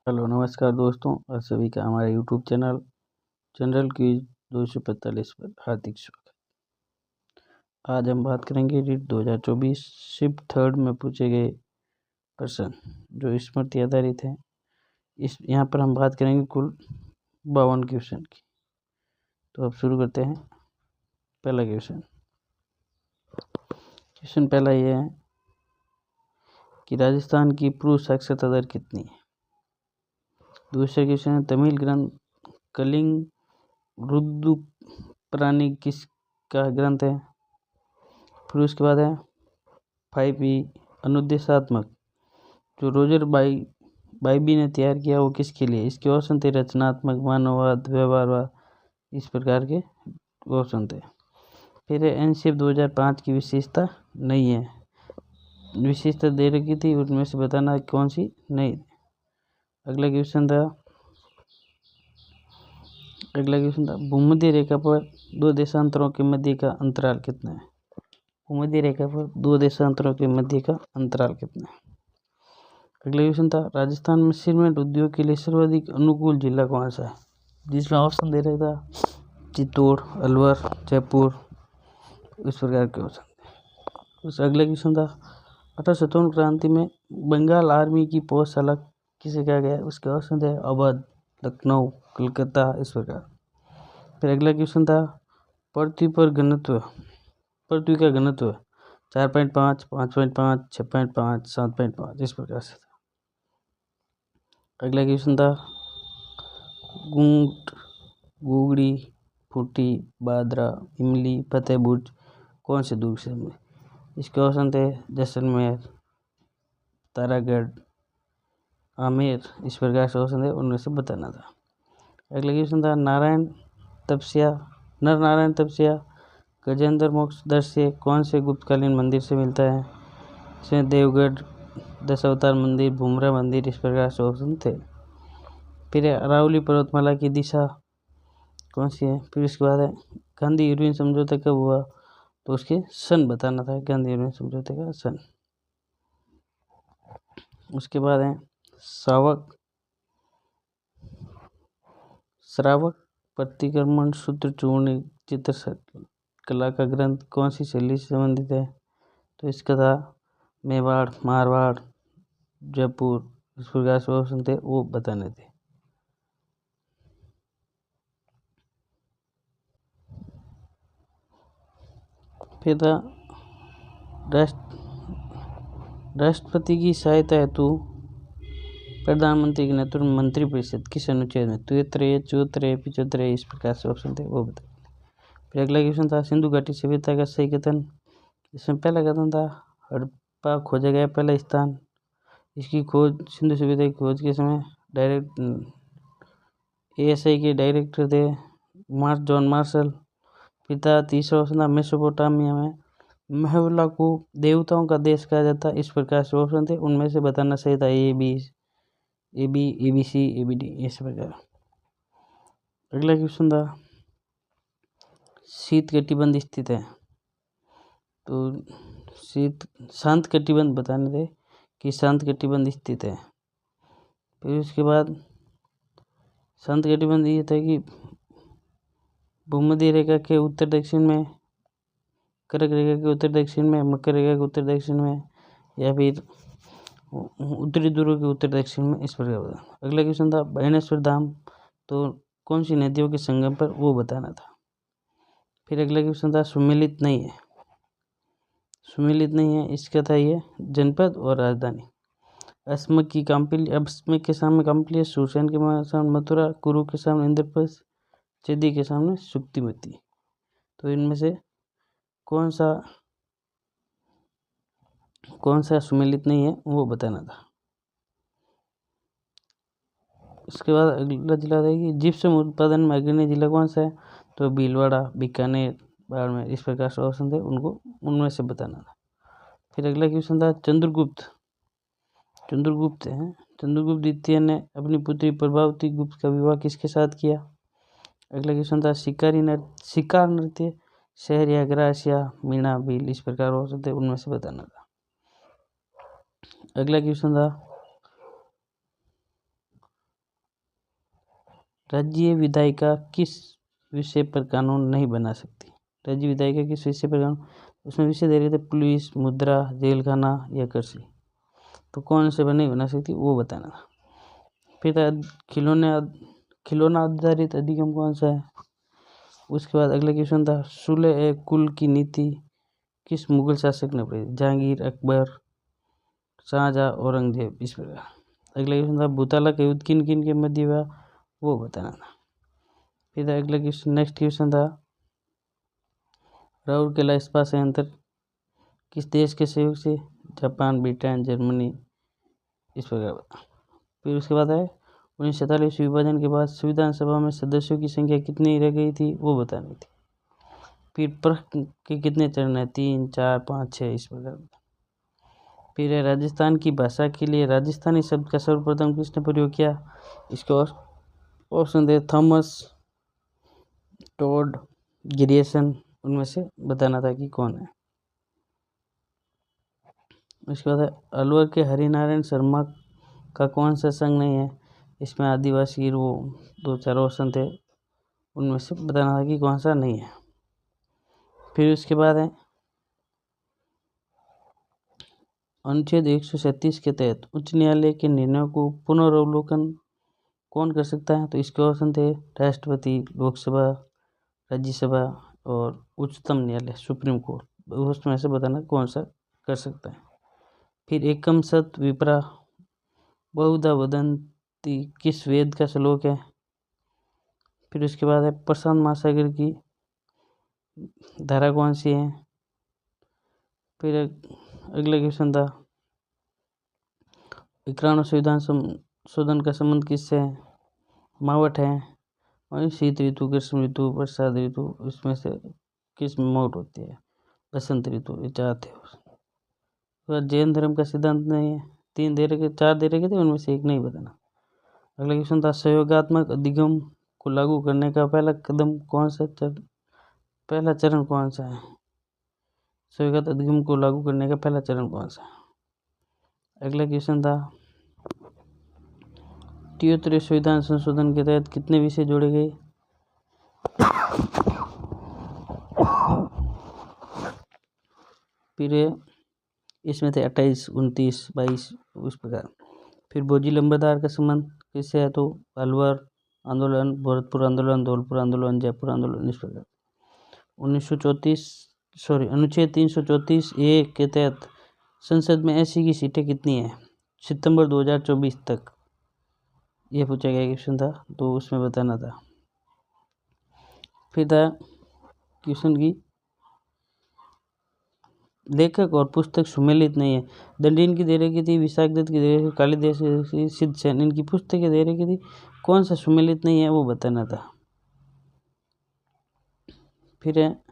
Hello नमस्कार दोस्तों, आप सभी का हमारे यूट्यूब चैनल जनरल क्विज 245 पर हार्दिक स्वागत। आज हम बात करेंगे रीट 2024 शिफ्ट थर्ड में पूछे गए प्रश्न जो स्मृति आधारित है। यहाँ पर हम बात करेंगे कुल 52 क्वेश्चन की। तो अब शुरू करते हैं। पहला क्वेश्चन पहला ये है कि राजस्थान की पुरुष साक्षरता दर कितनी है। दूसरा क्वेश्चन है तमिल ग्रंथ कलिंग रुद्रपुराणी किसका ग्रंथ है। फिर उसके बाद है 5E अनुदेशात्मक जो रोजर बाइबी ने तैयार किया वो किसके लिए। इसके ऑप्शन थे रचनात्मक, मानववाद, व्यवहारवाद, इस प्रकार के ऑप्शन थे। फिर एनसीएफ 2005 की विशेषता नहीं है, विशेषता दे रखी थी, उनमें से बताना कौन सी नहीं। अगला क्वेश्चन था भूमध्य रेखा पर दो देशांतरों के मध्य का अंतराल कितना है। भूमध्य रेखा पर दो देशांतरों के मध्य का अंतराल कितना है। अगला क्वेश्चन था राजस्थान में सीमेंट उद्योग के लिए सर्वाधिक अनुकूल जिला कौन सा है, जिसमें ऑप्शन दे रहा था चित्तौड़, अलवर, जयपुर, इस प्रकार के ऑप्शन थे। उस अगला क्वेश्चन था 1857 क्रांति में बंगाल आर्मी की पौधशाला किसे कहा गया। उसके ऑप्शन थे अवध, लखनऊ, कलकत्ता, इस प्रकार। फिर अगला क्वेश्चन था पृथ्वी का घनत्व 4.5, 5.5, 6.5, 7.5, इस प्रकार से था। अगला क्वेश्चन था गूंट, गुगड़ी, फूटी, बादरा, इमली, फतेहपुर कौन से दुर्ग से में। इसके ऑप्शन थे जैसलमेर, तारागढ़, आमेर, इस प्रकार से ऑप्शन थे, उनमें से बताना था। अगला क्वेश्चन था नर नारायण तपस्या गजेंद्र मोक्ष दृश्य कौन से गुप्तकालीन मंदिर से मिलता है। इसमें देवगढ़, दशावतार मंदिर, भूमरा मंदिर, इस प्रकार से ऑप्शन थे। फिर अरावली पर्वतमाला की दिशा कौन सी है। फिर उसके बाद है गांधी इरविन समझौता कब हुआ, तो उसके सन बताना था, गांधी इरविन समझौते का सन। उसके बाद है श्रावक प्रतिक्रमण सूत्र चूर्ण चित्र कला का ग्रंथ कौन सी शैली से संबंधित है। तो इसका था मेवाड़, मारवाड़, जयपुर, इस प्रकार से ऑप्शन थे, वो बताने थे। फिर था राष्ट्रपति की सहायता हेतु प्रधानमंत्री के नेतृत्व में मंत्रिपरिषद किस अनुच्छेद में 73, 74, 75, इस प्रकार से ऑप्शन थे, वो बताए। फिर अगला क्वेश्चन था सिंधु घाटी सभ्यता का सही कथन। इसमें पहला कथन था हड़प्पा खोजा गया पहला स्थान। इसकी खोज सिंधु सभ्यता की खोज के समय ASI के डायरेक्टर थे जॉन मार्शल। पिता तीसरा ऑप्शन था मेसोपोटामिया में महवला को देवताओं का देश कहा जाता, इस प्रकार से ऑप्शन थे, उनमें से बताना सही था ABC, ABD, इस प्रकार। अगला क्वेश्चन था शीत कटिबंध स्थित है, तो शांत कटिबंध बताने थे कि शांत कटिबंध स्थित है। फिर उसके बाद शांत कटिबंध ये था कि भूमध्य रेखा के उत्तर दक्षिण में, कर्क रेखा के उत्तर दक्षिण में, मकर रेखा के उत्तर दक्षिण में, या फिर उत्तरी ध्रुव के उत्तर दक्षिण में, इस प्रकार। अगला क्वेश्चन था बाणेश्वर धाम तो कौन सी नदियों के संगम पर, वो बताना था। फिर अगला क्वेश्चन था सुमेलित नहीं है, इसका था ये जनपद और राजधानी। अस्मक के सामने काम्पिल्य, सुरसेन के सामने मथुरा, कुरु के सामने इंद्रप्रस्थ, चेदी के सामने सुक्तिमती। तो इनमें से कौन सा सुमेलित नहीं है, वो बताना था। उसके बाद अगला जिला था कि जिप्सम उत्पादन में अग्रणी जिला कौन सा है। तो भीलवाड़ा, बीकानेर, बाड़मेर, इस प्रकार से ऑप्शन थे, उनको उनमें से बताना था। फिर अगला क्वेश्चन था चंद्रगुप्त द्वितीय ने अपनी पुत्री प्रभावती गुप्त का विवाह किसके साथ किया। अगला क्वेश्चन था शिकार नृत्य शहर या ग्रास या मीणा भील, इस प्रकार हो सकते, उनमें से बताना था। अगला क्वेश्चन था राज्य विधायिका किस विषय पर कानून नहीं बना सकती? राज्य विधायिका किस विषय पर कानून, उसमें विषय दे रहे थे पुलिस, मुद्रा, जेल खाना या कृषि, तो कौन से पर नहीं बना सकती वो बताना। फिर खिलौना आधारित अधिगम कौन सा है? उसके बाद अगला क्वेश्चन था सुलह कुल की नीति किस मुगल शासक ने बनाई? जहांगीर, अकबर, शाहजहां, औरंगजेब, इस प्रकार। अगला क्वेश्चन था भूताला का युद्ध किन किन के मध्य हुआ, वो बताना था। फिर अगला क्वेश्चन, नेक्स्ट क्वेश्चन था राउरकेला इस्पात संयंत्र किस देश के सहयोग से? जापान, ब्रिटेन, जर्मनी, इस प्रकार। फिर उसके बाद है 1947 विभाजन के बाद संविधान सभा में सदस्यों की संख्या कितनी रह गई थी, वो बतानी थी। फिर प्रश्न के कितने चरण है? 3, 4, 5, 6, इस प्रकार। फिर है राजस्थान की भाषा के लिए राजस्थानी शब्द का सर्वप्रथम किसने प्रयोग किया? इसको ऑप्शन दे थॉमस, टॉड, ग्रियर्सन, उनमें से बताना था कि कौन है। उसके बाद है अलवर के हरिनारायण शर्मा का कौन सा संघ नहीं है? इसमें आदिवासी वो 2-4 ऑप्शन थे, उनमें से बताना था कि कौन सा नहीं है। फिर उसके बाद है अनुच्छेद 137 के तहत उच्च न्यायालय के निर्णयों को पुनर्वलोकन कौन कर सकता है? तो इसके ऑप्शन थे राष्ट्रपति, लोकसभा, राज्यसभा और उच्चतम न्यायालय, सुप्रीम कोर्ट, उसमें से बताना कौन सा कर सकता है। फिर एकम सत विप्रा बहुधा वदंती किस वेद का श्लोक है? फिर उसके बाद है प्रशांत महासागर की धारा कौन सी है? फिर अगला क्वेश्चन था 91 संविधान संशोधन का संबंध किससे है? मावट है। और शीत ऋतु, ग्रीष्म ऋतु, बरसात ऋतु, इसमें से किस में मावट होती है? बसंत ऋतु, ये चाहते हो। जैन धर्म का सिद्धांत नहीं है, 3 दे रखे, 4 दे रखे थे, उनमें से एक नहीं बताना। अगला क्वेश्चन था सहयोगात्मक अधिगम को लागू करने का पहला कदम कौन सा पहला चरण कौन सा है? सहयोगात्मक अधिगम को लागू करने का पहला चरण कौन सा है? अगला क्वेश्चन था 73 संविधान संशोधन के तहत कितने विषय जोड़े गए? फिर इसमें थे 28, 29, 22, उस प्रकार। फिर बोझी लंबरदार का संबंध किससे है? तो अलवर आंदोलन, भरतपुर आंदोलन, धौलपुर आंदोलन, जयपुर आंदोलन, इस प्रकार। 1934 अनुच्छेद 334A के तहत संसद में एससी की सीटें कितनी है सितंबर 2024 तक? ये पूछा गया क्वेश्चन था, तो उसमें बताना था। फिर था क्वेश्चन की लेखक और पुस्तक सुमेलित नहीं है। दंडीन की दे रखी थी, विशाख दत्त की दे रखी, कालिदास की, सिद्ध सेन, इनकी पुस्तकें दे रखी थी, कौन सा सुमेलित नहीं है वो बताना था। फिर है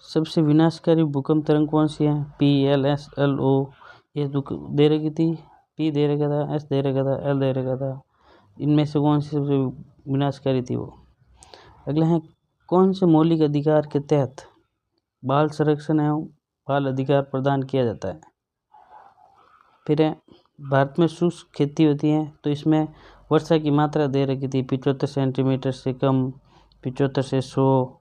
सबसे विनाशकारी भूकंप तरंग कौन सी है? PLSLO, ये दे रखी थी, P दे रखा था, S दे रखा था, L दे रखा था, इनमें से कौन सी सबसे विनाशकारी थी वो? अगला है कौन से मौलिक अधिकार के तहत बाल संरक्षण एवं बाल अधिकार प्रदान किया जाता है? फिर है भारत में शुष्क खेती होती है, तो इसमें वर्षा की मात्रा दे रखी थी 75 सेंटीमीटर से कम, 75 से 100,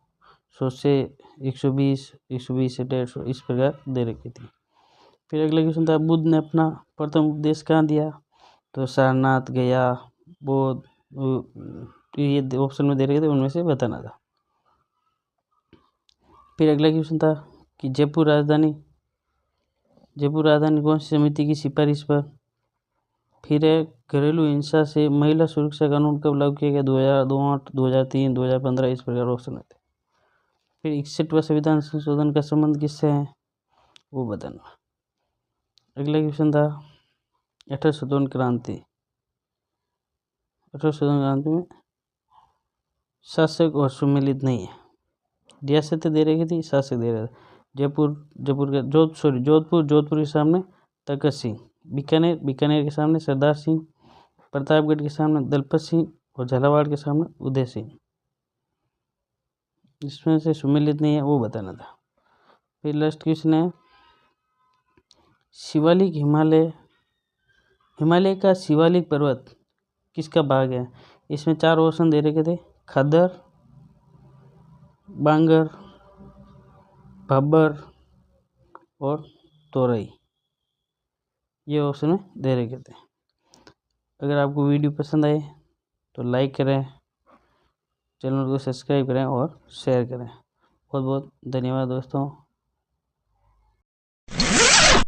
100 से 120, 120 से 150, इस प्रकार दे रखी थी। फिर अगला क्वेश्चन था बुद्ध ने अपना प्रथम उपदेश कहाँ दिया? तो सारनाथ, गया, बोध, ये ऑप्शन में दे रखे थे, उनमें से बताना था। फिर अगला क्वेश्चन था कि जयपुर राजधानी कौन सी समिति की सिफारिश पर? फिर है घरेलू हिंसा से महिला सुरक्षा कानून कब लागू किया गया? 2008, 2003, 2015, इस प्रकार ऑप्शन थे। फिर 61वां संविधान संशोधन का संबंध किससे है वो बताना। अगला क्वेश्चन था 1857 क्रांति, 1857 क्रांति में शासक और सुमेलित नहीं है, रियासतें दे रही थी, शासक दे रहे थे। जोधपुर के सामने तखत सिंह, बीकानेर के सामने सरदार सिंह, प्रतापगढ़ के सामने दलपत सिंह और झालावाड़ के सामने उदय सिंह, इसमें से सुमेलित नहीं है वो बताना था। फिर लास्ट क्वेश्चन है शिवालिक हिमालय का शिवालिक पर्वत किसका भाग है। इसमें 4 ऑप्शन दे रखे थे, खदर, बांगर, भब्बर और तोरई, ये ऑप्शन दे रखे थे। अगर आपको वीडियो पसंद आए तो लाइक करें, चैनल को सब्सक्राइब करें और शेयर करें। बहुत बहुत धन्यवाद दोस्तों।